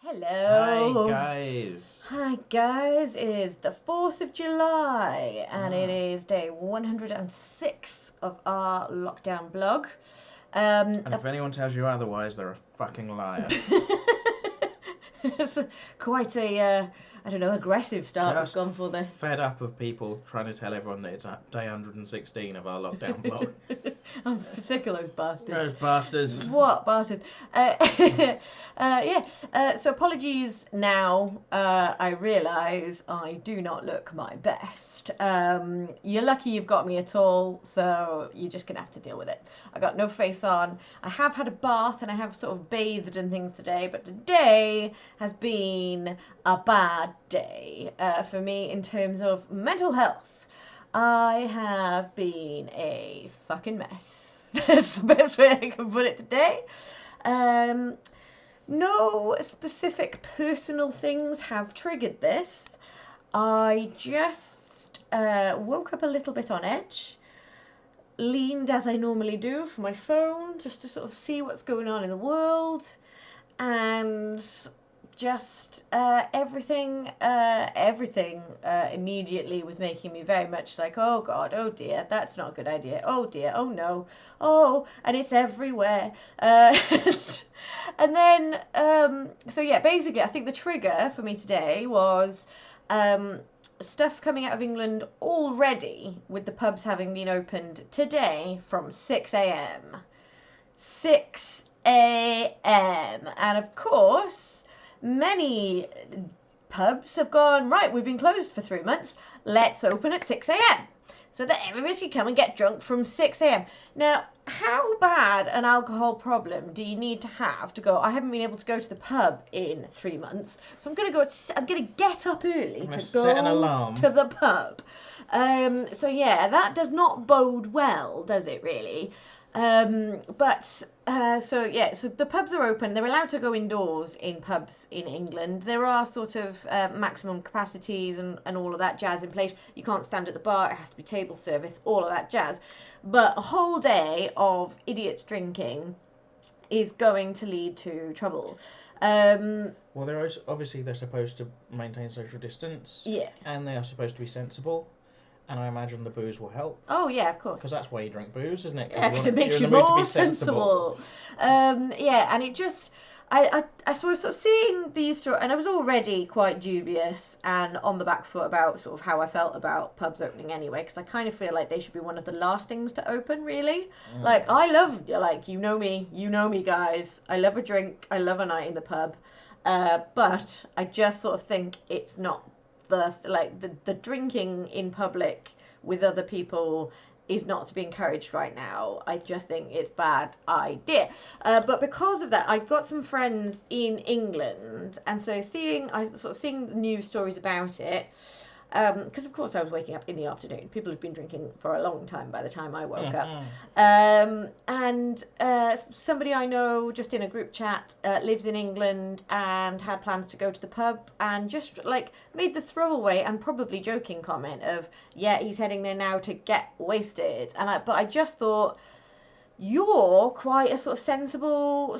Hello. Hi guys. Hi guys, it is the 4th of July and it is day 106 of our lockdown blog. And if anyone tells you otherwise, they're a fucking liar. It's quite a, I don't know, aggressive start Just we've gone for there. fed up of people trying to tell everyone that it's day 116 of our lockdown blog. I'm sick of those bastards. Those bastards. What bastards? So apologies now. I realise I do not look my best. You're lucky you've got me at all, so you're just going to have to deal with it. I got no face on. I have had a bath and I have sort of bathed and things today, but today has been a bad day for me in terms of mental health. I have been a fucking mess. That's the best way I can put it today. No specific personal things have triggered this. I just woke up a little bit on edge, leaned as I normally do for my phone just to sort of see what's going on in the world, and just everything immediately was making me very much like, oh God, oh dear, that's not a good idea, oh dear, oh no, oh, and it's everywhere. And then, so yeah, basically I think the trigger for me today was stuff coming out of England already, with the pubs having been opened today from 6 a.m. 6 a.m. And of course, many pubs have gone, right, we've been closed for 3 months, let's open at 6 a.m. so that everybody can come and get drunk from 6 a.m. Now, how bad an alcohol problem do you need to have to go, I haven't been able to go to the pub in 3 months, so I'm going to get up early to Set an go alarm. to the pub. So yeah, that does not bode well, does it really? So the pubs are open. They're allowed to go indoors in pubs in England. There are sort of maximum capacities and all of that jazz in place. You can't stand at the bar. It has to be table service, all of that jazz. But a whole day of idiots drinking is going to lead to trouble. Well, they're supposed to maintain social distance. Yeah. And they are supposed to be sensible. And I imagine the booze will help. Oh, yeah, of course. Because that's why you drink booze, isn't it? Yeah, because it makes you more sensible. And it just... I was sort of seeing these stories, and I was already quite dubious and on the back foot about sort of how I felt about pubs opening anyway, because I kind of feel like they should be one of the last things to open, really. Like, I love, like, you know me, guys. I love a drink. I love a night in the pub. But I just sort of think it's not the drinking in public with other people is not to be encouraged right now. I just think it's a bad idea. But because of that, I've got some friends in England, and so seeing news stories about it, because of course I was waking up in the afternoon. People have been drinking for a long time by the time I woke up. And somebody I know just in a group chat lives in England and had plans to go to the pub, and just like made the throwaway and probably joking comment of, yeah, he's heading there now to get wasted. But I just thought, you're quite a sort of sensible,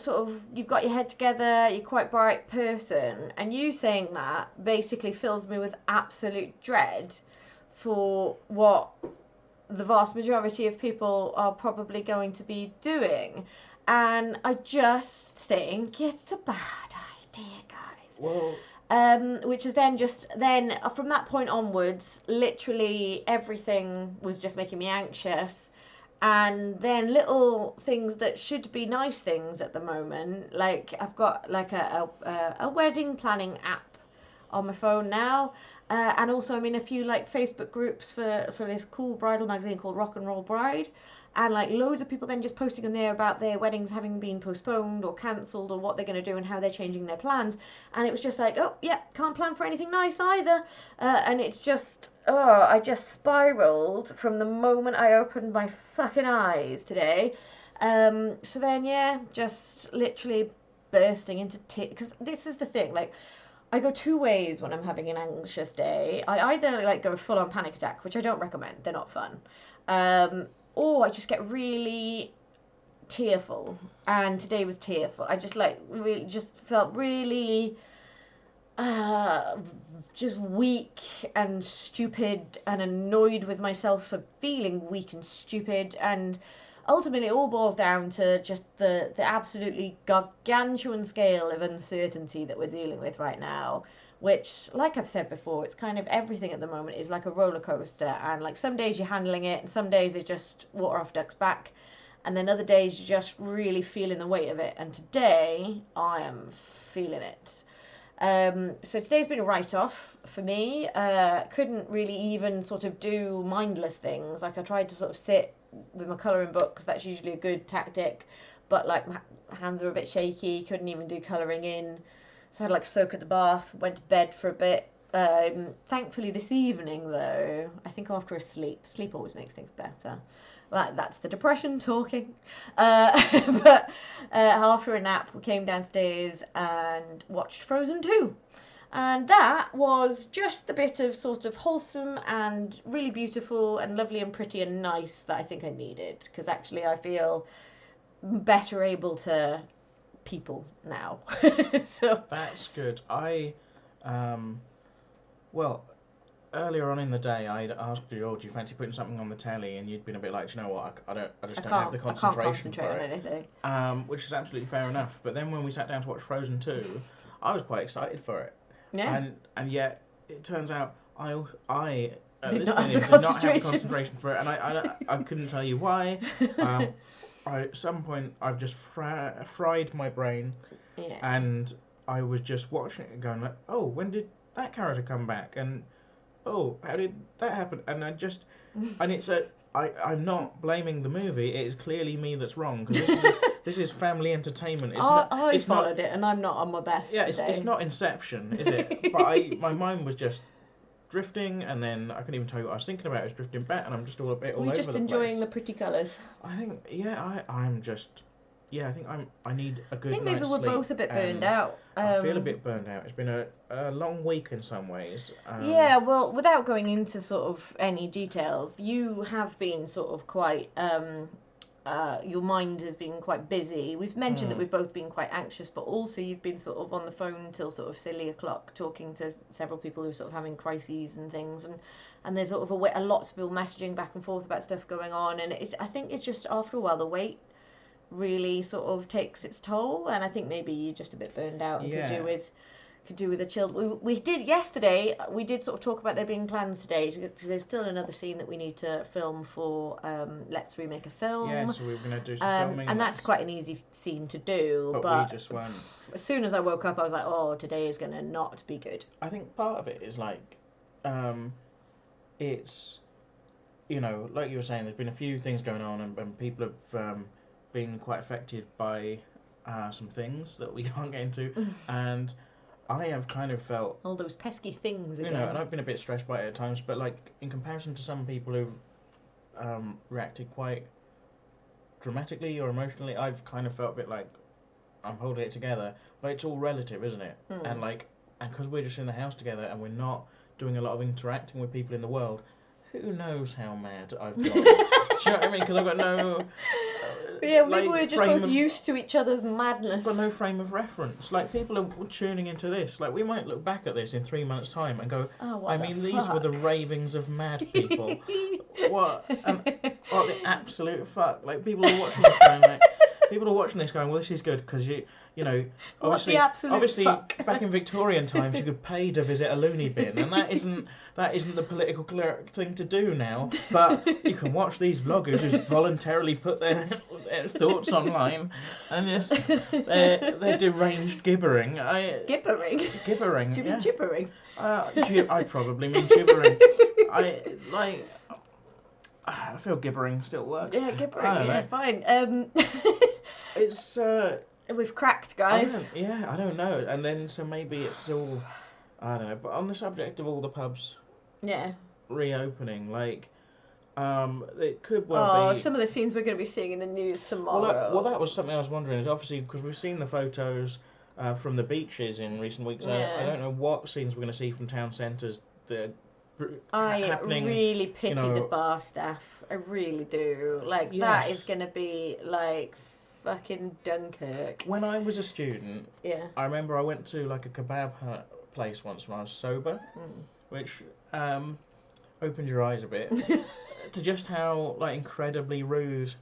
you've got your head together, you're quite a bright person, and you saying that basically fills me with absolute dread for what the vast majority of people are probably going to be doing. And I just think it's a bad idea, guys. Well, Which is then from that point onwards, literally everything was just making me anxious. And then little things that should be nice things at the moment, like I've got like a wedding planning app on my phone now, and also I'm in a few like Facebook groups for this cool bridal magazine called Rock and Roll Bride, and like loads of people then just posting in there about their weddings having been postponed or cancelled, or what they're going to do and how they're changing their plans. And it was just like, oh yeah, can't plan for anything nice either. And it's just, I just spiraled from the moment I opened my fucking eyes today. So then, yeah, just literally bursting into tears. Because this is the thing, like, I go two ways when I'm having an anxious day. I either like go full on panic attack, which I don't recommend. They're not fun. Or I just get really tearful, and today was tearful. I just really just felt really uh, just weak and stupid and annoyed with myself for feeling weak and stupid, and ultimately it all boils down to just the absolutely gargantuan scale of uncertainty that we're dealing with right now, which, like I've said before, it's kind of everything at the moment is like a roller coaster, and like some days you're handling it and some days it's just water off duck's back, and then other days you're just really feeling the weight of it, and today I am feeling it. So today's been a write-off for me. Couldn't really even sort of do mindless things. Like I tried to sort of sit with my colouring book because that's usually a good tactic, but like my hands are a bit shaky. Couldn't even do colouring in. So I had like soak at the bath. Went to bed for a bit. Thankfully this evening though, I think after a sleep always makes things better. Like that's the depression talking. But after a nap, we came downstairs and watched Frozen 2. And that was just the bit of sort of wholesome and really beautiful and lovely and pretty and nice that I think I needed. Because actually I feel better able to people now. So That's good. Well, earlier on in the day, I'd asked you, "Oh, do you fancy putting something on the telly?" And you'd been a bit like, "Do you know what? I just don't have the concentration I can't concentrate for on it." anything. Which is absolutely fair enough. But then when we sat down to watch Frozen 2, I was quite excited for it. Yeah. And yet it turns out I at Did this not point have the did not have the concentration. concentration for it, and I couldn't tell you why. At some point I've just fried my brain, Yeah. and I was just watching it and going like, "Oh, when did that character come back?" And "Oh, how did that happen?" And I'm not blaming the movie. It is clearly me that's wrong because this is family entertainment. I followed it, and I'm not on my best. Yeah, today. it's not Inception, is it? But my mind was just drifting, and then I couldn't even tell you what I was thinking about. It was drifting back, and I'm just all a bit all over the place. We're just enjoying the pretty colours. I think, I'm just, I think I need a good night's sleep. I think maybe we're both a bit burned out. I feel a bit burned out. It's been a long week in some ways. Yeah, well, without going into sort of any details, you have been sort of quite your mind has been quite busy. We've mentioned that we've both been quite anxious, but also you've been sort of on the phone till sort of silly o'clock talking to several people who are sort of having crises and things, and there's sort of a lot of people messaging back and forth about stuff going on, and I think it's just after a while the weight really sort of takes its toll, and I think maybe you're just a bit burned out and could do with a chill. We did yesterday. We did sort of talk about there being plans today because there's still another scene that we need to film for Let's Remake a Film. Yeah, so we were going to do some filming. And that's quite an easy scene to do. But we just weren't. As soon as I woke up, I was like, oh, today is going to not be good. I think part of it is like, it's, like you were saying, there's been a few things going on, and people have been quite affected by some things that we can't get into, and I have kind of felt all those pesky things again. And I've been a bit stressed by it at times, but like in comparison to some people who've reacted quite dramatically or emotionally, I've kind of felt a bit like I'm holding it together. But it's all relative, isn't it? And because we're just in the house together and we're not doing a lot of interacting with people in the world, who knows how mad I've got? Do you know what I mean? Because I've got no. Yeah, maybe we're just both used to each other's madness. I've got no frame of reference. Like, people are tuning into this. Like, we might look back at this in 3 months' time and go, these were the ravings of mad people. What the absolute fuck? Like, people are watching this going, well, this is good because obviously back in Victorian times you could pay to visit a loony bin, and that isn't the political correct thing to do now. But you can watch these vloggers who voluntarily put their thoughts online, and just they're deranged gibbering. Gibbering. Do you mean gibbering? I probably mean gibbering. I feel gibbering still works. Yeah, gibbering. Yeah, fine. It's we've cracked, guys. I don't know. And then so maybe it's all, I don't know. But on the subject of all the pubs, reopening, like, it could well be. Some of the scenes we're going to be seeing in the news tomorrow. Well, that was something I was wondering. Is obviously because we've seen the photos from the beaches in recent weeks. I don't know what scenes we're going to see from town centres. I really pity the bar staff. I really do. Like, that is going to be like fucking Dunkirk. When I was a student, I remember I went to like a kebab hut place once when I was sober, which opened your eyes a bit to just how like incredibly rude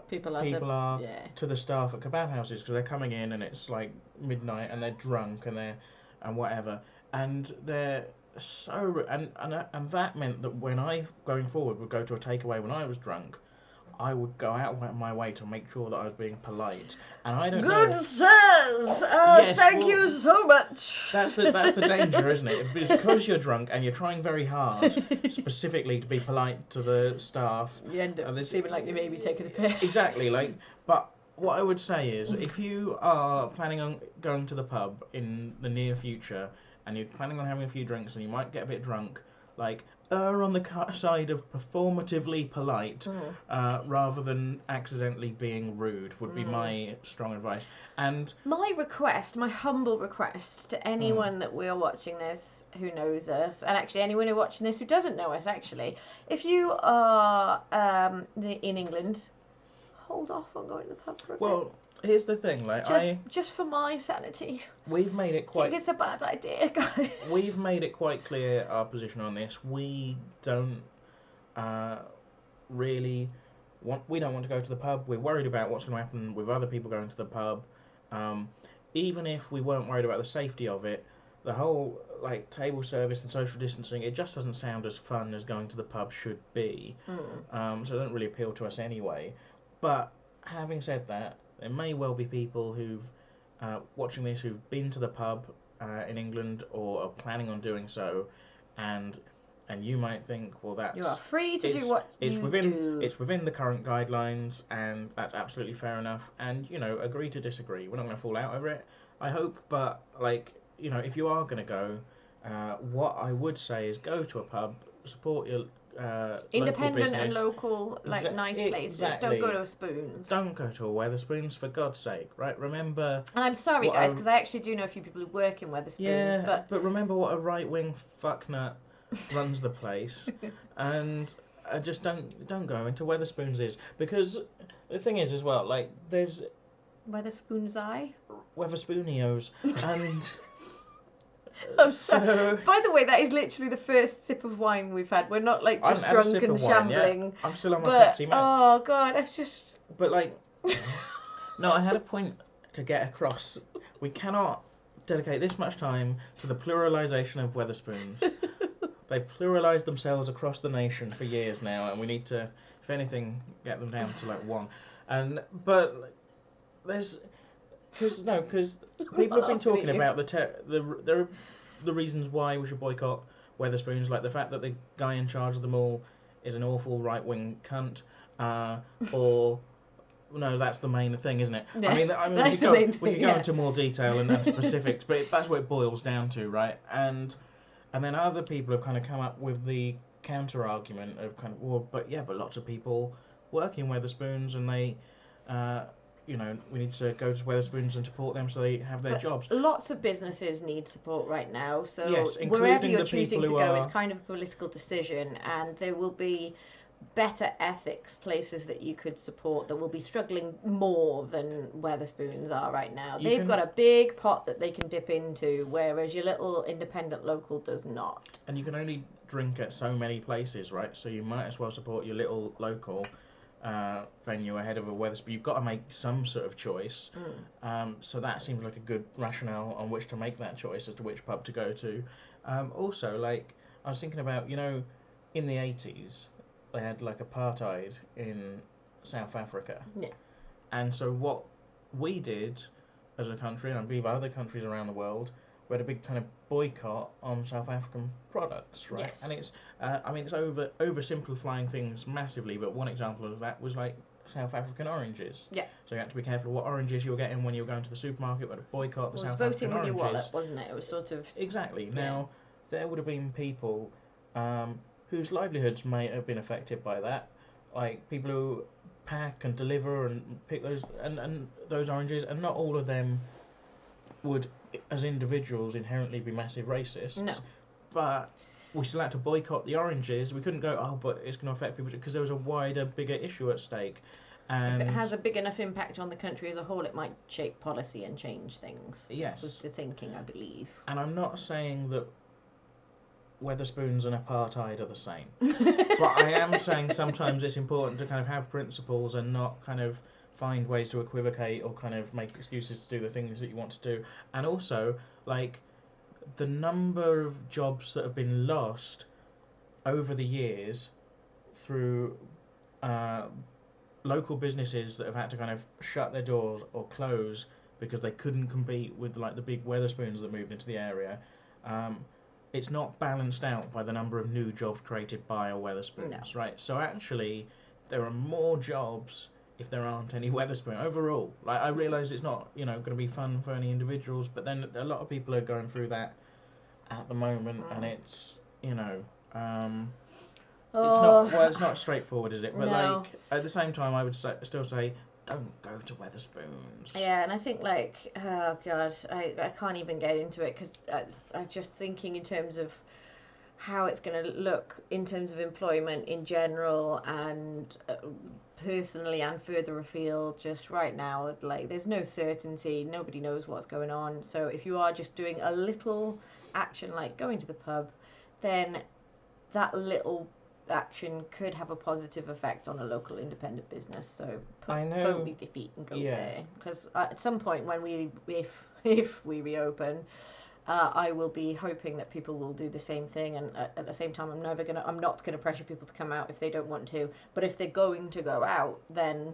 people are to the staff at kebab houses, because they're coming in and it's like midnight and they're drunk and whatever, and they're so and that meant that when I going forward would go to a takeaway when I was drunk, I would go out of my way to make sure that I was being polite. And I don't know. Good sirs, thank you so much. That's the danger, isn't it? Because you're drunk and you're trying very hard, specifically to be polite to the staff. You end up feeling like you may be taking the piss. Exactly, but what I would say is, if you are planning on going to the pub in the near future, and you're planning on having a few drinks, and you might get a bit drunk, err on the side of performatively polite rather than accidentally being rude would be my strong advice. And my humble request to anyone that we are watching this who knows us, and actually anyone who watching this who doesn't know us, actually, if you are in England, hold off on going to the pub for a bit. Here's the thing, just for my sanity. We've made it quite. I think it's a bad idea, guys. We've made it quite clear our position on this. We don't really want. We don't want to go to the pub. We're worried about what's going to happen with other people going to the pub. Even if we weren't worried about the safety of it, the whole table service and social distancing, it just doesn't sound as fun as going to the pub should be. So it doesn't really appeal to us anyway. But having said that, there may well be people who've watching this who've been to the pub in England or are planning on doing so, and you might think, well, that's you are free to do what you do. It's within the current guidelines, and that's absolutely fair enough. And agree to disagree. We're not going to fall out over it, I hope. But if you are going to go, what I would say is go to a pub, support your independent and local, nice places. Exactly. Don't go to a Spoons. Don't go to a Wetherspoons, for God's sake, right? Remember. And I'm sorry, guys, because I actually do know a few people who work in Wetherspoons. Yeah, but remember what a right-wing fucknut runs the place, and just don't go into Wetherspoons, because the thing is as well, there's Wetherspoons Wetherspoonios, and. I'm sorry. By the way, that is literally the first sip of wine we've had. We're not just drunk and shambling. Yeah. I'm still on my Pepsi Max. Oh god, it's just. But no, I had a point to get across. We cannot dedicate this much time to the pluralisation of Wetherspoons. They've pluralised themselves across the nation for years now, and we need to, if anything, get them down to one. But there's. Because people have been talking about the reasons why we should boycott Wetherspoons, like the fact that the guy in charge of them all is an awful right-wing cunt, or no, that's the main thing, isn't it? Yeah, we could go into more detail and specifics, but that's what it boils down to, right? And then other people have kind of come up with the counter-argument of but lots of people work in Wetherspoons, and they. We need to go to Wetherspoons and support them so they have their jobs. Lots of businesses need support right now, so yes, wherever you're choosing to go is kind of a political decision, and there will be better ethics places that you could support that will be struggling more than Wetherspoons are right now. They've got a big pot that they can dip into, whereas your little independent local does not. And you can only drink at so many places, right? So you might as well support your little local venue ahead of a Wetherspoons. You've got to make some sort of choice. So that seems like a good rationale on which to make that choice as to which pub to go to. Also, I was thinking about, in the 80s, they had apartheid in South Africa. Yeah. And so what we did as a country, and I believe other countries around the world, we had a big kind of boycott on South African products, right? Yes. And it's, it's oversimplifying things massively, but one example of that was South African oranges. Yeah. So you had to be careful what oranges you were getting when you were going to the supermarket, but boycott the South African oranges. It was voting with your wallet, wasn't it? It was sort of... Exactly. Yeah. Now, there would have been people whose livelihoods may have been affected by that, people who pack and deliver and pick those and those oranges, and not all of them would, as individuals, inherently be massive racists. No. But we still had to boycott the oranges. We couldn't go, but it's going to affect people, because there was a wider, bigger issue at stake. And if it has a big enough impact on the country as a whole, it might shape policy and change things. Yes. Was the thinking, I believe. And I'm not saying that Weatherspoons and apartheid are the same. But I am saying sometimes it's important to kind of have principles and not kind of find ways to equivocate or kind of make excuses to do the things that you want to do. And also, like, the number of jobs that have been lost over the years through local businesses that have had to kind of shut their doors or close because they couldn't compete with like the big Weatherspoons that moved into the area. It's not balanced out by the number of new jobs created by a Weatherspoons, right? So actually, there are more jobs if there aren't any Weatherspoon overall. Like, I realise it's not, going to be fun for any individuals, but then a lot of people are going through that at the moment, and it's, it's not straightforward, is it? But like, at the same time, I would still say, don't go to Weatherspoons. Yeah, and I think like, oh god, I can't even get into it because I'm just thinking in terms of how it's going to look in terms of employment in general and personally and further afield. Just right now, like, there's no certainty, nobody knows what's going on. So if you are just doing a little action like going to the pub, then that little action could have a positive effect on a local independent business. So vote with your feet and go there, because at some point when if we reopen, I will be hoping that people will do the same thing, and at the same time I'm not gonna pressure people to come out if they don't want to. But if they're going to go out, then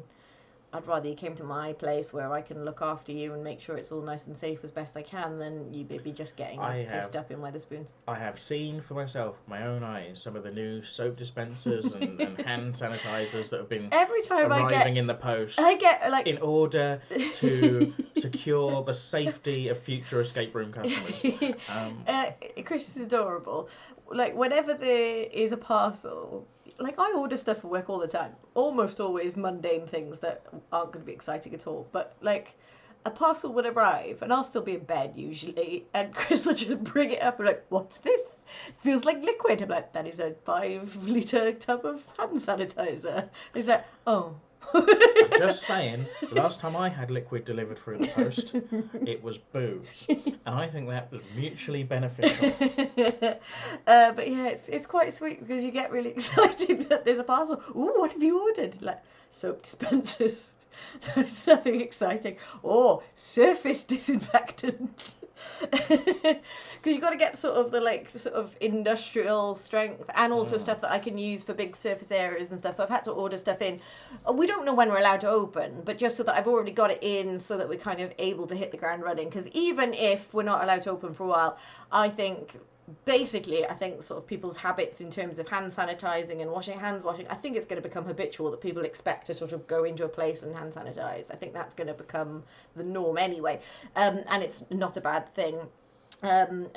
I'd rather you came to my place where I can look after you and make sure it's all nice and safe as best I can than you be just getting pissed up in Weatherspoons. I have seen for myself, my own eyes, some of the new soap dispensers and hand sanitizers that have been arriving in the post. I get like, in order to secure the safety of future escape room customers. Chris is adorable. Like, whenever there is a parcel, like, I order stuff for work all the time. Almost always mundane things that aren't going to be exciting at all. But, like, a parcel would arrive, and I'll still be in bed, usually, and Chris will just bring it up and like, what's this? It feels like liquid. I'm like, that is a 5-litre tub of hand sanitizer. And he's like, oh. I'm just saying, last time I had liquid delivered through the post, it was booze, and I think that was mutually beneficial. But yeah, it's quite sweet because you get really excited that there's a parcel. Ooh, what have you ordered? Like, soap dispensers. There's nothing exciting. Or surface disinfectant. Because you've got to get sort of industrial strength and also stuff that I can use for big surface areas and stuff. So I've had to order stuff in. We don't know when we're allowed to open, but just so that I've already got it in so that we're kind of able to hit the ground running. Because even if we're not allowed to open for a while, I think sort of people's habits in terms of hand sanitizing and washing, I think it's going to become habitual that people expect to sort of go into a place and hand sanitize. I think that's going to become the norm anyway, and it's not a bad thing.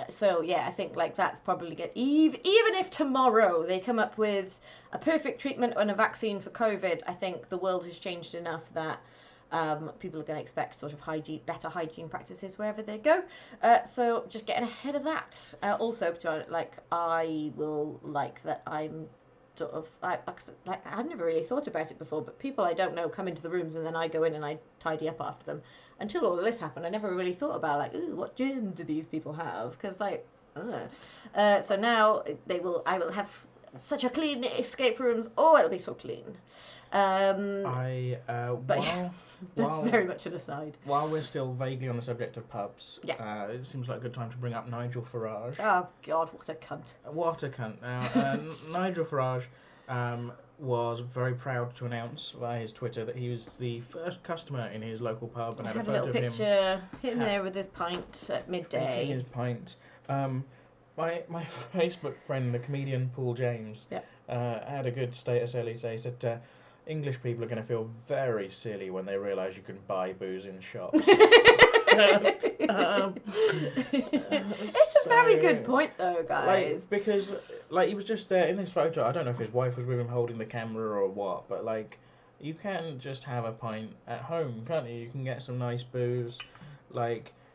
So yeah, I think like that's probably good. Even if tomorrow they come up with a perfect treatment and a vaccine for COVID, I think the world has changed enough that people are going to expect sort of better hygiene practices wherever they go. So just getting ahead of that. Also, I will like that I'm sort of I've never really thought about it before, but people I don't know come into the rooms and then I go in and I tidy up after them. Until all of this happened, I never really thought about like, ooh, what germs do these people have? Because like, so now I will have such a clean escape rooms. Oh, it'll be so clean. That's very much an aside. While we're still vaguely on the subject of pubs, it seems like a good time to bring up Nigel Farage. Oh God, what a cunt! What a cunt! Now, Nigel Farage was very proud to announce via his Twitter that he was the first customer in his local pub, and had a photo of him. Him there with his pint at midday. His pint. My Facebook friend, the comedian Paul James, had a good status earlier today. He said, English people are going to feel very silly when they realise you can buy booze in shops. It's a very good point, though, guys. Because he was just there in this photo. I don't know if his wife was with him holding the camera or what, but you can just have a pint at home, can't you? You can get some nice booze.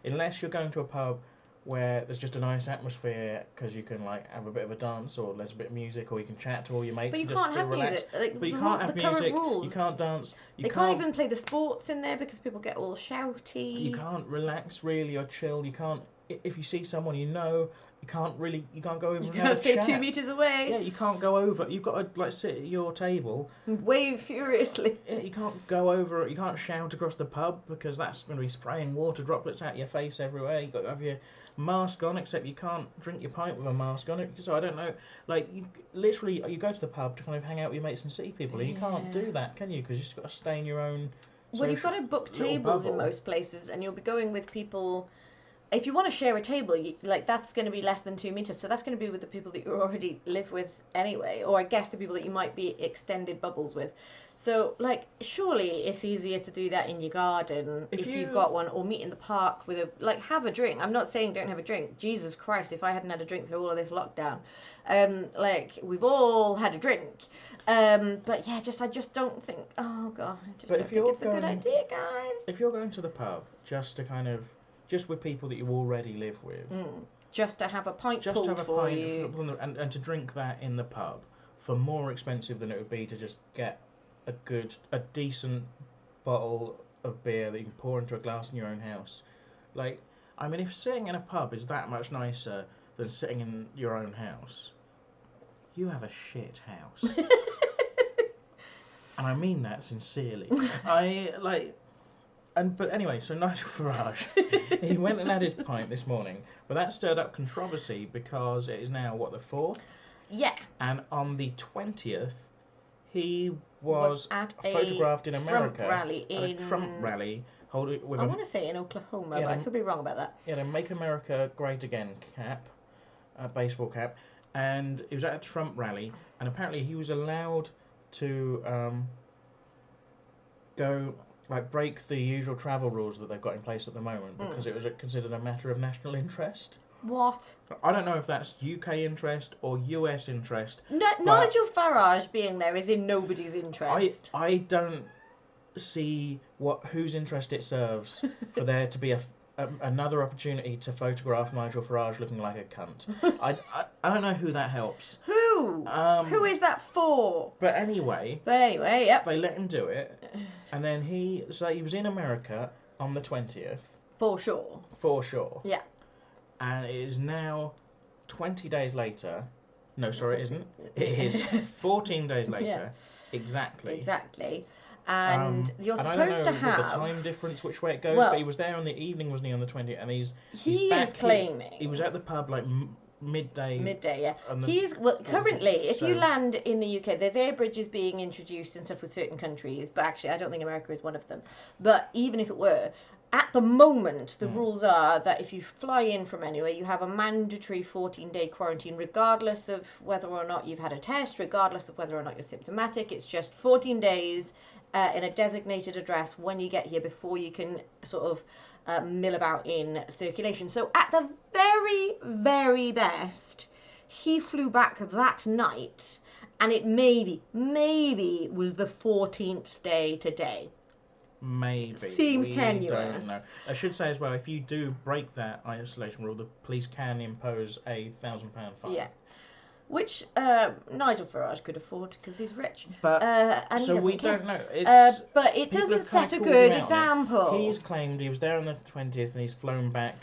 Unless you're going to a pub where there's just a nice atmosphere because you can like have a bit of a dance or there's a bit of music or you can chat to all your mates But you and can't just have feel relaxed. music. Like, but you can't have music. Rules. You can't dance. They can't even play the sports in there because people get all shouty. You can't relax really or chill. You can't. If you see someone you know, you can't go over. You can't stay 2 meters away. Yeah, you can't go over. You've got to like sit at your table and wave furiously. Yeah, you can't go over. You can't shout across the pub because that's going to be spraying water droplets at your face everywhere. You've got to have your mask on, except you can't drink your pint with a mask on it. So I don't know. Like you go to the pub to kind of hang out with your mates and see people, and you can't do that, can you? Because you've just got to stay in your own. Well, you've got to book tables in most places, and you'll be going with people. If you want to share a table, that's going to be less than 2 meters, so that's going to be with the people that you already live with anyway, or I guess the people that you might be extended bubbles with. So, surely it's easier to do that in your garden if you've got one, or meet in the park with have a drink. I'm not saying don't have a drink. Jesus Christ, if I hadn't had a drink through all of this lockdown, we've all had a drink. But yeah, I just don't think. Oh God, I just don't think it's a good idea, guys. If you're going to the pub just to kind of. Just with people that you already live with. Just to have a pint pulled for you. And to drink that in the pub for more expensive than it would be to just get a decent bottle of beer that you can pour into a glass in your own house. If sitting in a pub is that much nicer than sitting in your own house, you have a shit house. And I mean that sincerely. But anyway, so Nigel Farage, he went and had his pint this morning, but that stirred up controversy because it is now, the 4th? Yeah. And on the 20th, he was photographed in America at a Trump rally. I want to say in Oklahoma, but I could be wrong about that. He had a Make America Great Again cap, a baseball cap, and he was at a Trump rally, and apparently he was allowed to go... break the usual travel rules that they've got in place at the moment because it was considered a matter of national interest. What? I don't know if that's UK interest or US interest. Nigel Farage being there is in nobody's interest. I don't see whose interest it serves for there to be another opportunity to photograph Nigel Farage looking like a cunt. I don't know who that helps. Who? Who is that for? But anyway, yep. They let him do it, and then he was in America on the 20th. For sure. For sure. Yeah. And it is now 20 days later. No, sorry, it isn't. It is 14 days later. Yeah. Exactly. Exactly. And you're supposed I don't know to have the time difference, which way it goes. But he was there on the evening, wasn't he, on the 20th? And he's claiming he was at the pub midday. Midday, yeah. Currently, if you land in the UK, there's air bridges being introduced and stuff with certain countries. But actually, I don't think America is one of them. But even if it were, at the moment, the rules are that if you fly in from anywhere, you have a mandatory 14-day quarantine, regardless of whether or not you've had a test, regardless of whether or not you're symptomatic. It's just 14 days in a designated address when you get here before you can sort of mill about in circulation. So at the very, very best, he flew back that night, and it maybe was the 14th day today. Maybe. Seems we tenuous. Don't know. I should say as well, if you do break that isolation rule, the police can impose a £1,000 fine. Yeah. Which Nigel Farage could afford because he's rich. But and so we care. don't know. But it doesn't set a good example. He's claimed he was there on the 20th and he's flown back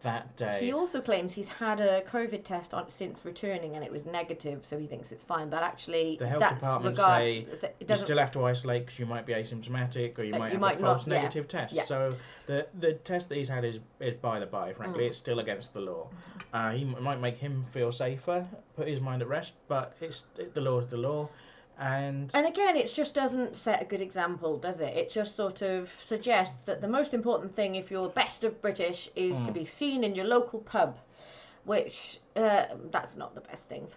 that day. He also claims he's had a COVID test since returning and it was negative, so he thinks it's fine. But actually, the health department say you still have to isolate because you might be asymptomatic or you might have a false negative test. Yeah. So the test that he's had is by the by. Frankly, it's still against the law. He might make him feel safer, put his mind at rest, but the law is the law. And again, it just doesn't set a good example, does it? It just sort of suggests that the most important thing, if you're best of British, is to be seen in your local pub, which that's not the best thing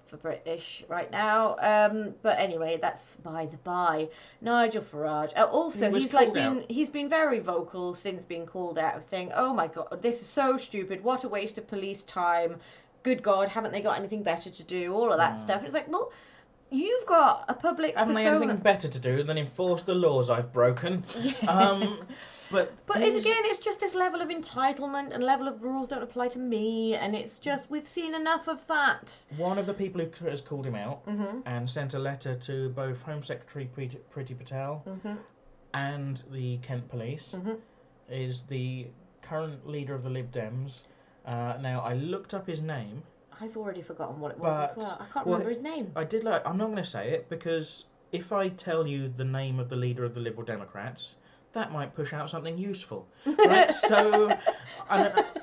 for British right now. But anyway, that's by the by. Nigel Farage. Also, he's been very vocal since being called out of saying, "Oh my God, this is so stupid. What a waste of police time. Good God, haven't they got anything better to do?" All of that stuff. And it's like, well, You've got a public Haven't they anything better to do than enforce the laws I've broken? Yeah. But it's just this level of entitlement and level of rules don't apply to me, and it's just we've seen enough of that. One of the people who has called him out and sent a letter to both Home Secretary Priti Patel and the Kent Police is the current leader of the Lib Dems. Now, I looked up his name. I've already forgotten what it was as well. I can't remember his name. I'm not going to say it because if I tell you the name of the leader of the Liberal Democrats, that might push out something useful. Right? So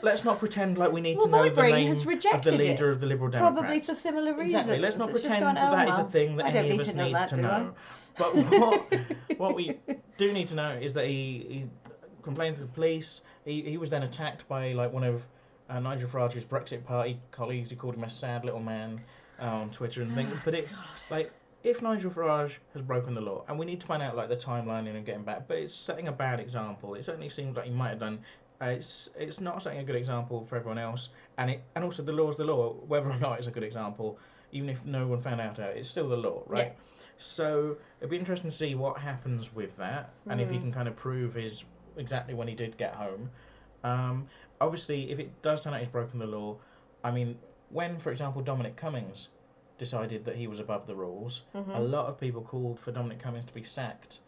let's not pretend like we need to know the name of the leader of the Liberal Democrats. Probably for similar reasons. Exactly. Let's not pretend that is a thing that any of us needs to know. But what we do need to know is that he complained to the police. He was then attacked by one of Nigel Farage's Brexit Party colleagues. He called him a sad little man on Twitter and things. But it's if Nigel Farage has broken the law, and we need to find out the timeline and get him back, but it's setting a bad example. It certainly seems like he might have done. It's not setting a good example for everyone else, and also the law's the law. Whether or not it's a good example, even if no one found out, it's still the law, right? Yeah. So it'd be interesting to see what happens with that, and if he can kind of prove exactly when he did get home. Obviously, if it does turn out he's broken the law, I mean, when, for example, Dominic Cummings decided that he was above the rules, a lot of people called for Dominic Cummings to be sacked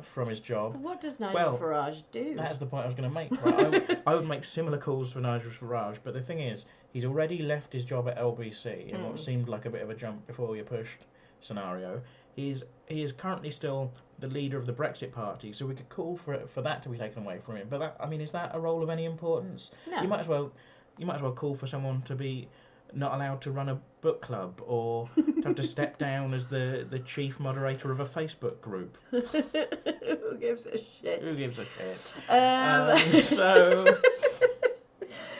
from his job. But what does Nigel Farage do? That's the point I was going to make. Right? I would make similar calls for Nigel Farage, but the thing is, he's already left his job at LBC in what seemed like a bit of a jump before you pushed scenario. He is currently still the leader of the Brexit Party, so we could call for that to be taken away from him. But is that a role of any importance? No. You might as well call for someone to be not allowed to run a book club or to have to step down as the chief moderator of a Facebook group. Who gives a shit? Who gives a shit? So.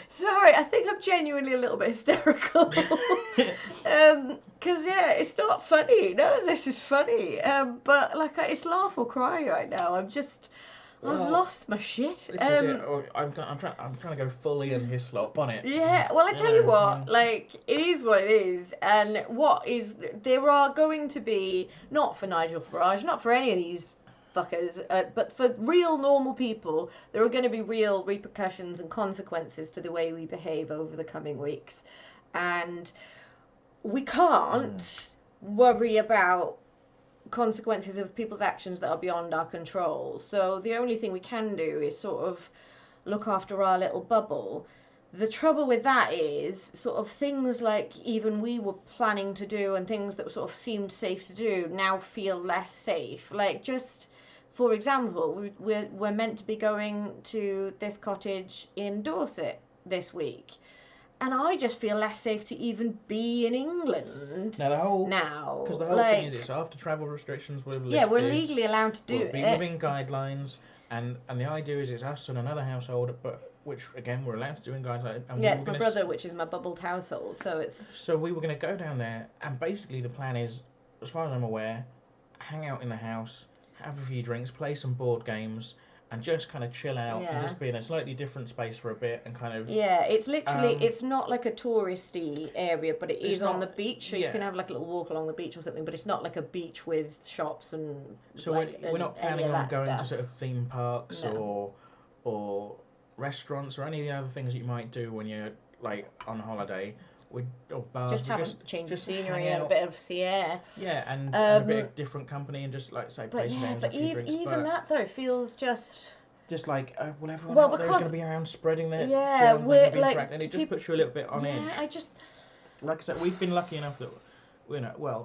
Sorry, I think I'm genuinely a little bit hysterical. Because, it's not funny. None of this is funny. But, it's laugh or cry right now. I've lost my shit. This is it. I'm trying to go fully in Hislop on it. Yeah, well, I tell you what, it is what it is. And there are going to be, not for Nigel Farage, not for any of these fuckers, but for real normal people, there are going to be real repercussions and consequences to the way we behave over the coming weeks. And we can't worry about consequences of people's actions that are beyond our control. So the only thing we can do is sort of look after our little bubble. The trouble with that is sort of things like even we were planning to do and things that sort of seemed safe to do now feel less safe. Just for example, we're meant to be going to this cottage in Dorset this week. And I just feel less safe to even be in England now. Because the whole thing is, it's after travel restrictions were lifted. Yeah, we're legally allowed to do it. We'll be within guidelines, and the idea is it's us and another household, but which again we're allowed to do in guidelines. And it's my brother, which is my bubbled household, so it's. So we were going to go down there, and basically the plan is, as far as I'm aware, hang out in the house, have a few drinks, play some board games, and just kind of chill out and just be in a slightly different space for a bit and kind of... Yeah, it's literally, it's not like a touristy area, but it is on the beach, so you can have a little walk along the beach or something, but it's not like a beach with shops and... So we're not planning on going to sort of theme parks or restaurants or any of the other things that you might do when you're on holiday. Or bars. Just have a change of scenery and a bit of sea air. Yeah, and a bit of different company and just say play some games. But even that though feels just like everyone out there is going to be around spreading their film and it just puts you a little bit on edge. Like I said, we've been lucky enough that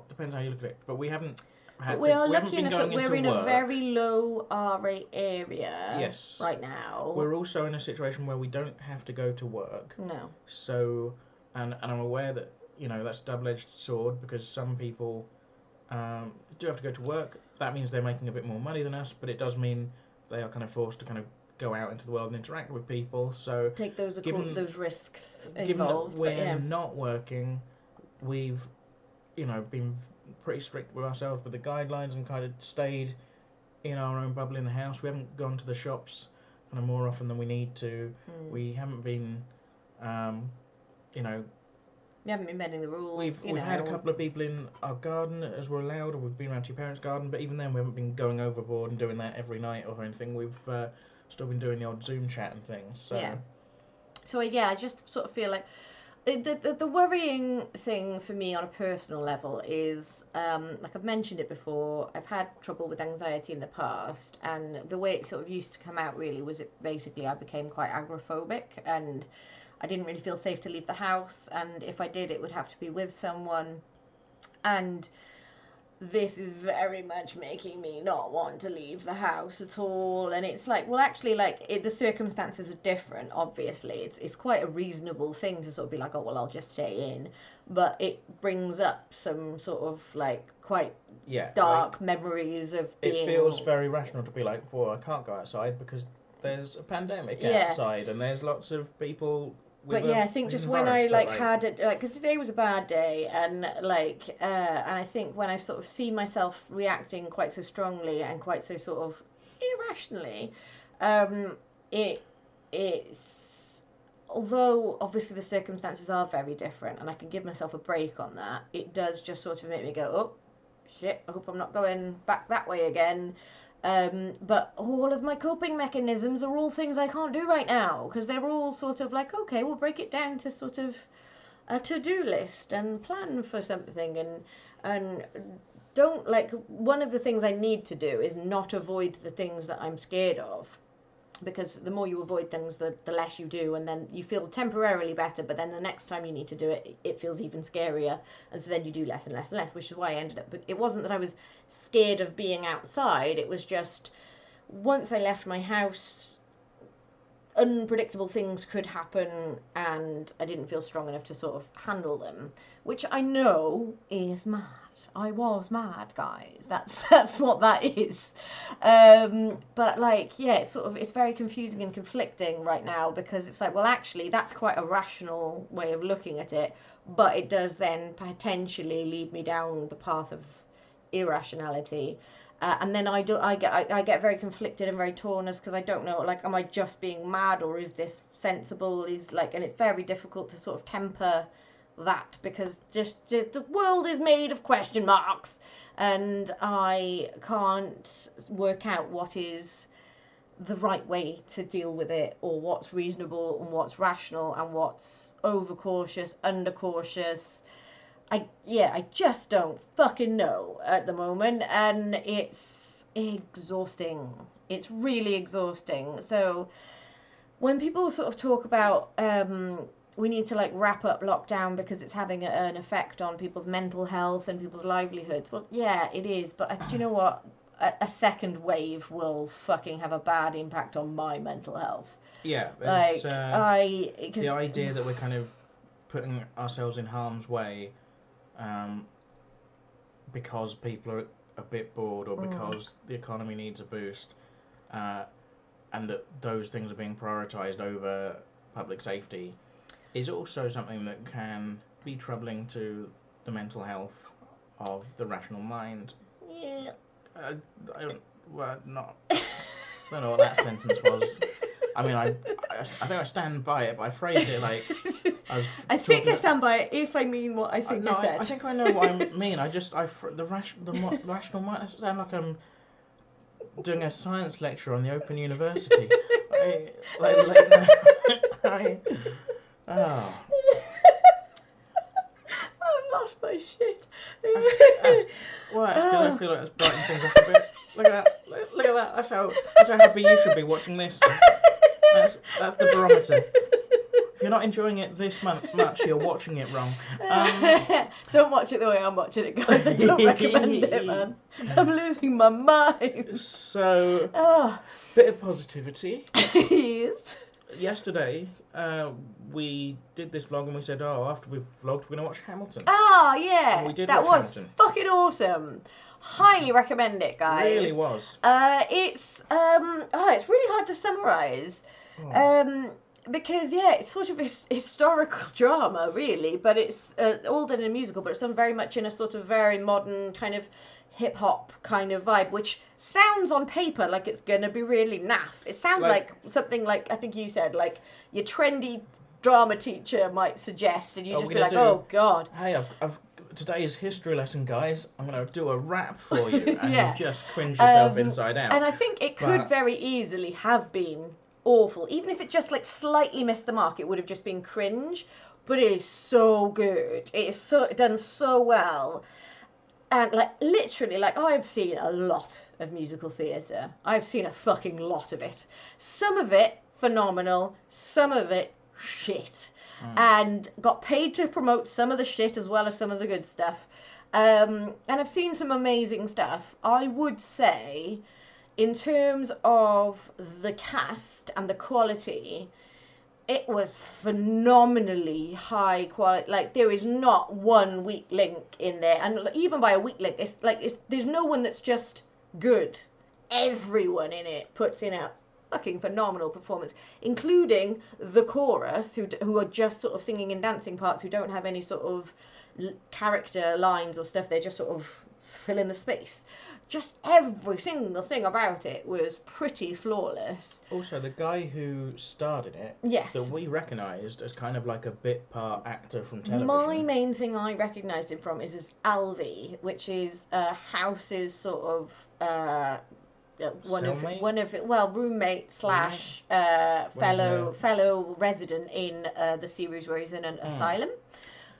depends how you look at it, but we haven't. We are lucky enough that we're in a very low R rate area. Yes. Right now. We're also in a situation where we don't have to go to work. No. So. And I'm aware that, that's a double-edged sword because some people do have to go to work. That means they're making a bit more money than us, but it does mean they are kind of forced to kind of go out into the world and interact with people. So take those risks involved. Given that we're not working, we've, been pretty strict with ourselves with the guidelines and kind of stayed in our own bubble in the house. We haven't gone to the shops kind of more often than we need to. We haven't been... You haven't been bending the rules. We've had a couple of people in our garden as we're allowed, or we've been around to your parents' garden, but even then we haven't been going overboard and doing that every night or anything. We've still been doing the odd Zoom chat and things. So. Yeah. So I just sort of feel like the worrying thing for me on a personal level is, like I've mentioned it before, I've had trouble with anxiety in the past, and the way it sort of used to come out really was basically I became quite agoraphobic, and I didn't really feel safe to leave the house, and if I did, it would have to be with someone, and this is very much making me not want to leave the house at all. And it's like, well, actually, like, the circumstances are different, obviously. It's quite a reasonable thing to sort of be like, oh, well, I'll just stay in. But it brings up some sort of, like, quite dark memories of being... It feels very rational to be like, well, I can't go outside because there's a pandemic outside and there's lots of people... But yeah, I think just when I had it, because today was a bad day, and and I think when I sort of see myself reacting quite so strongly and quite so sort of irrationally, it's although obviously the circumstances are very different, and I can give myself a break on that, it does just sort of make me go, oh shit, I hope I'm not going back that way again. But all of my coping mechanisms are all things I can't do right now, because they're all sort of like, okay, we'll break it down to sort of a to-do list and plan for something, and don't, like, one of the things I need to do is not avoid the things that I'm scared of, because the more you avoid things, the less you do, and then you feel temporarily better, but then the next time you need to do it, it feels even scarier, and so then you do less and less and less, which is why I ended up, but it wasn't that I was scared of being outside, it was just, once I left my house, unpredictable things could happen, and I didn't feel strong enough to sort of handle them, which I know is mad. I was mad, guys. That's what that is. But like, yeah, it's very confusing and conflicting right now, because it's like, well, actually, that's quite a rational way of looking at it, but it does then potentially lead me down the path of irrationality. And then I get very conflicted and very torn, as because I don't know, like, am I just being mad, or is this sensible? And it's very difficult to sort of temper that, because just the world is made of question marks, and I can't work out what is the right way to deal with it, or what's reasonable and what's rational and what's overcautious, undercautious. I just don't fucking know at the moment, and it's exhausting. It's really exhausting. So when people sort of talk about we need to, like, wrap up lockdown because it's having an effect on people's mental health and people's livelihoods, well, yeah, it is, but do you know what? A second wave will fucking have a bad impact on my mental health. Yeah, like, the idea that we're kind of putting ourselves in harm's way because people are a bit bored, or because the economy needs a boost, and that those things are being prioritised over public safety, is also something that can be troubling to the mental health of the rational mind. Yeah, I don't know what that sentence was. I mean, I think I stand by it, but I phrased it like I think I stand by it if I mean what I think I said. I think I know what I mean. The rational mind. I sound like I'm doing a science lecture on the Open University. I've lost my shit. That's good. I feel like that's brightened things up a bit. Look at that. Look at that. That's how happy you should be watching this. That's the barometer. If you're not enjoying it this much, you're watching it wrong. Don't watch it the way I'm watching it, guys. I don't recommend it, man. I'm losing my mind. So, bit of positivity. Yes. Yesterday, we did this vlog and we said, after we've vlogged, we're going to watch Hamilton. Oh, yeah. And we did that watch was Hamilton. Fucking awesome. Highly recommend it, guys. It really was. It's really hard to summarise. Because, it's sort of a historical drama, really, but it's all done in a musical, but it's done very much in a sort of very modern kind of hip-hop kind of vibe, which sounds on paper like it's going to be really naff. It sounds like something like, I think you said, like your trendy drama teacher might suggest, and you just be like, oh God. Hey, I've today's history lesson, guys. I'm going to do a rap for you, and you just cringe yourself inside out. And I think it could very easily have been awful, even if it just like slightly missed the mark. It would have just been cringe, but it is so good. It is so done so well. And like literally, like I've seen a lot of musical theatre. I've seen a fucking lot of it. Some of it phenomenal, some of it shit. And got paid to promote some of the shit as well as some of the good stuff. And I've seen some amazing stuff. I would say, in terms of the cast and the quality, it was phenomenally high quality. Like there is not one weak link in there, and even by a weak link, there's no one that's just good. Everyone in it puts in a fucking phenomenal performance, including the chorus, who are just sort of singing and dancing parts, who don't have any sort of character lines or stuff. They're just sort of filling the space. Just every single thing about it was pretty flawless. Also, the guy who starred in it, that we recognised as kind of like a bit part actor from television. My main thing I recognised him from is his Alvy, which is House's sort of roommate slash fellow resident in the series where he's in an asylum.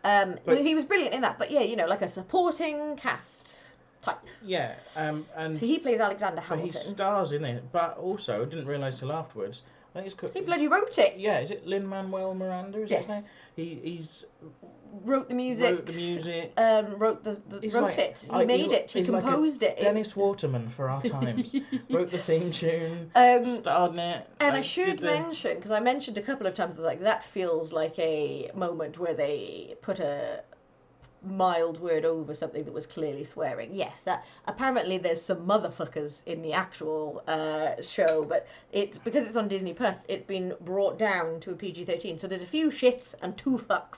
He was brilliant in that, but yeah, like a supporting cast type. Yeah, and so he plays Alexander Hamilton. But he stars in it, but also didn't realise till afterwards. I think he bloody wrote it. Yeah, is it Lin-Manuel Miranda? Is yes. That he's wrote the music. Wrote it. He made it. He composed it. Dennis Waterman for our times. Wrote the theme tune. Starred in it. And I should mention, because I mentioned a couple of times, like that feels like a moment where they put a mild word over something that was clearly swearing. Yes, that apparently there's some motherfuckers in the actual show, but it's because it's on Disney Plus, it's been brought down to a PG-13. So there's a few shits and 2 fucks.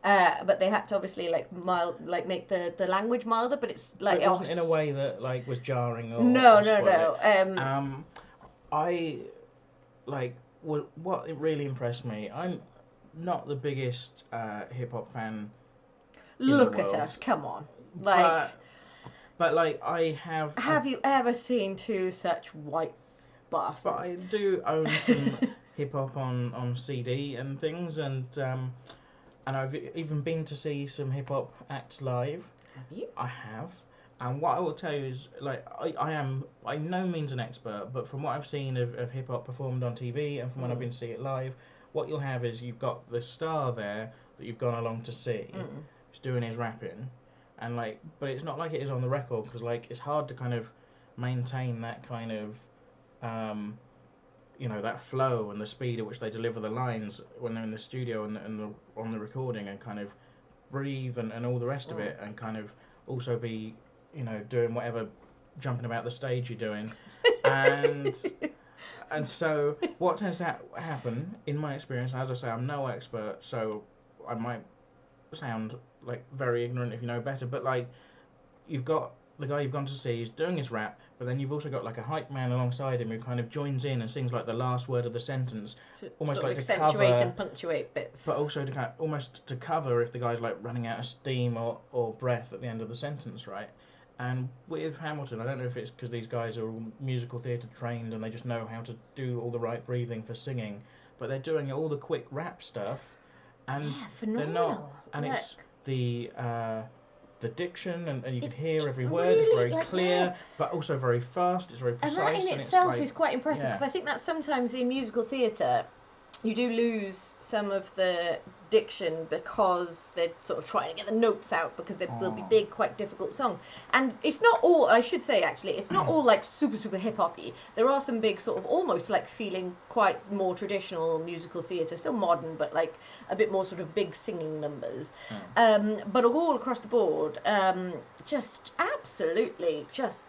But they had to obviously make the language milder, but it's like it wasn't in a way that like was jarring or no. What it really impressed me. I'm not the biggest hip hop fan. Look at us, come on. Like, but I have. Have you ever seen 2 such white bastards? But I do own some hip hop on CD and things, and I've even been to see some hip hop acts live. Have you? I have, and what I will tell you is, like, I am by no means an expert, but from what I've seen of hip hop performed on TV and from when I've been to see it live, what you'll have is you've got the star there that you've gone along to see. Doing his rapping, and but it's not like it is on the record, because it's hard to kind of maintain that kind of that flow and the speed at which they deliver the lines when they're in the studio and on the recording, and kind of breathe and all the rest of it, and kind of also be doing whatever jumping about the stage you're doing, and so what tends to happen in my experience, as I say, I'm no expert, so I might sound very ignorant if you know better, but you've got the guy you've gone to see, he's doing his rap, but then you've also got a hype man alongside him who kind of joins in and sings the last word of the sentence, almost sort of to accentuate cover and punctuate bits, but also to almost to cover if the guy's running out of steam or breath at the end of the sentence, right? And with Hamilton, I don't know if it's because these guys are all musical theatre trained and they just know how to do all the right breathing for singing, but they're doing all the quick rap stuff, and they're not, and it's the diction, and you can hear every word. It's very clear, but also very fast. It's very precise. And that in itself is quite impressive, because I think that sometimes in musical theatre you do lose some of the diction because they're sort of trying to get the notes out, because they'll be big, quite difficult songs. And it's not all, I should say actually, it's not all super, super hip-hop-y. There are some big sort of almost feeling quite more traditional musical theatre, still modern, but a bit more sort of big singing numbers. But all across the board, just absolutely just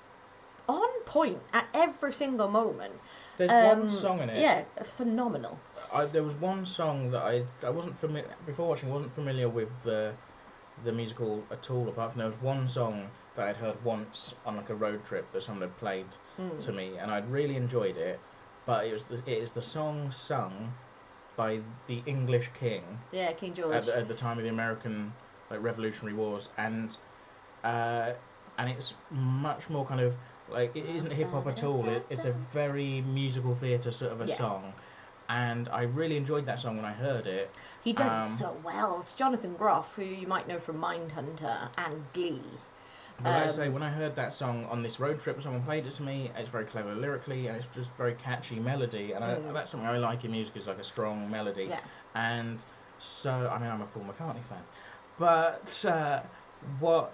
on point at every single moment. There's one song in it. Yeah, phenomenal. There was one song that I wasn't familiar before watching. Wasn't familiar with the musical at all. Apart from there was one song that I'd heard once on a road trip that someone had played to me, and I'd really enjoyed it. But it is the song sung by the English king. Yeah, King George. At the time of the American Revolutionary Wars, and it's much more kind of like, it isn't hip hop at all. It's a very musical theatre sort of a song, and I really enjoyed that song when I heard it. He does it so well. It's Jonathan Groff, who you might know from Mindhunter and Glee. But like I say, when I heard that song on this road trip, someone played it to me. It's very clever lyrically, and it's just very catchy melody. And that's something I like in music, is like a strong melody. Yeah. And so, I mean, I'm a Paul McCartney fan, but what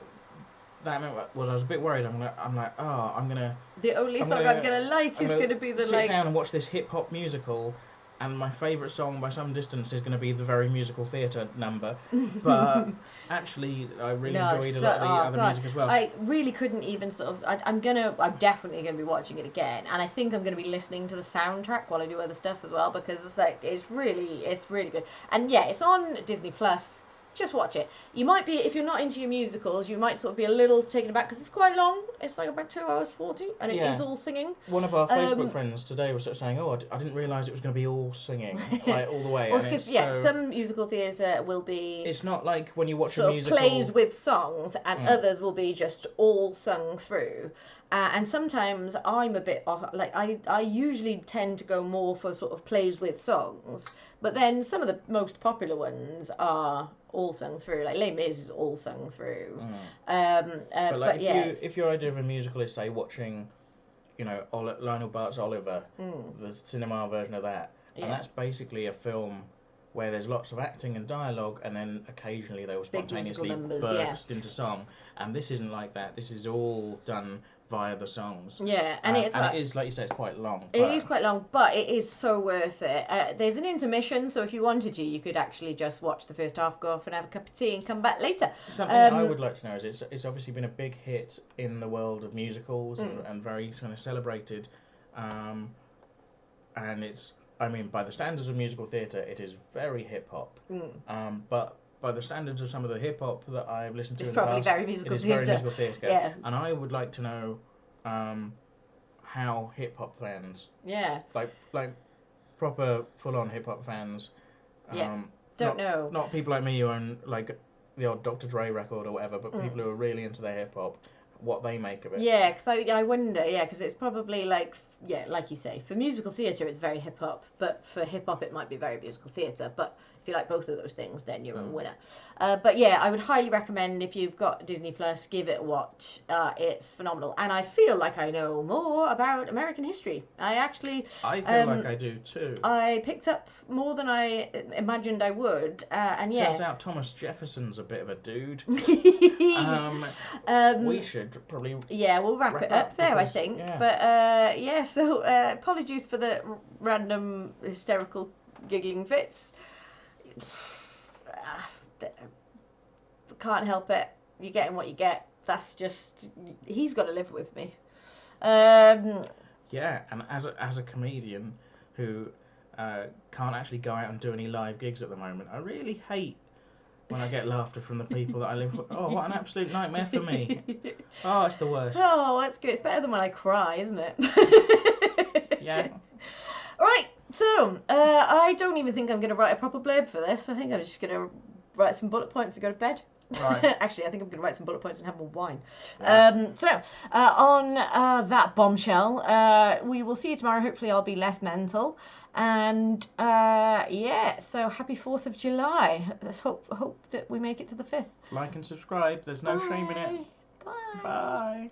that meant was I was a bit worried. I'm like, oh, I'm gonna. The only song I'm gonna like is gonna be the sit down and watch this hip hop musical. And my favourite song by some distance is going to be the very musical theatre number. But actually, I really enjoyed a lot of the other music as well. I really couldn't even sort of... I'm definitely going to be watching it again. And I think I'm going to be listening to the soundtrack while I do other stuff as well. Because it's like, it's really good. And yeah, it's on Disney Plus. Just watch it. You might be, if you're not into your musicals, you might sort of be a little taken aback because it's quite long. It's like about 2 hours 40, and it is all singing. One of our Facebook friends today was sort of saying, "Oh, I didn't realise it was going to be all singing, like all the way." Well, because some musical theatre will be. It's not like when you watch a musical. Plays with songs, and others will be just all sung through. And sometimes I'm a bit off, like I usually tend to go more for sort of plays with songs, but then some of the most popular ones are all sung through. Like Les Mis is all sung through. But if your idea of a musical is, say, watching, Lionel Bart's Oliver, the cinema version of that, and that's basically a film where there's lots of acting and dialogue, and then occasionally they will spontaneously burst into song. And this isn't like that. This is all done via the songs. Yeah, and it is, like you say, it's quite long. It is quite long, but it is so worth it. There's an intermission, so if you wanted to, you could actually just watch the first half, go off and have a cup of tea and come back later. Something I would like to know is it's obviously been a big hit in the world of musicals and very kind of celebrated. And it's, I mean, by the standards of musical theatre, it is very hip-hop. But by the standards of some of the hip hop that I've listened to in the past, it is very musical theatre. Yeah. And I would like to know how hip hop fans, like proper full on hip hop fans, don't know. Not people like me who own like the odd Dr. Dre record or whatever, but people who are really into their hip hop, what they make of it. Yeah, because I wonder, because it's probably like you say, for musical theatre it's very hip hop, but for hip hop it might be very musical theatre. But if you like both of those things, then you're a winner. But yeah, I would highly recommend, if you've got Disney Plus, give it a watch. It's phenomenal, and I feel like I know more about American history. I feel like I do too. I picked up more than I imagined I would, and turns out Thomas Jefferson's a bit of a dude. We should probably we'll wrap it up there, I think. But so apologies for the random hysterical giggling fits. Can't help it. You're getting what you get. That's just, he's got to live with me. And as a comedian who can't actually go out and do any live gigs at the moment, I really hate when I get laughter from the people that I live with. Oh, what an absolute nightmare for me. Oh, it's the worst. Oh, that's good. It's better than when I cry, isn't it? Yeah. Right. So, I don't even think I'm going to write a proper blurb for this. I think I'm just going to write some bullet points and go to bed. Right. Actually, I think I'm going to write some bullet points and have more wine. Right. On that bombshell, we will see you tomorrow. Hopefully I'll be less mental. And, so happy 4th of July. Let's hope that we make it to the 5th. Like and subscribe. There's no shame in it. Bye. Bye.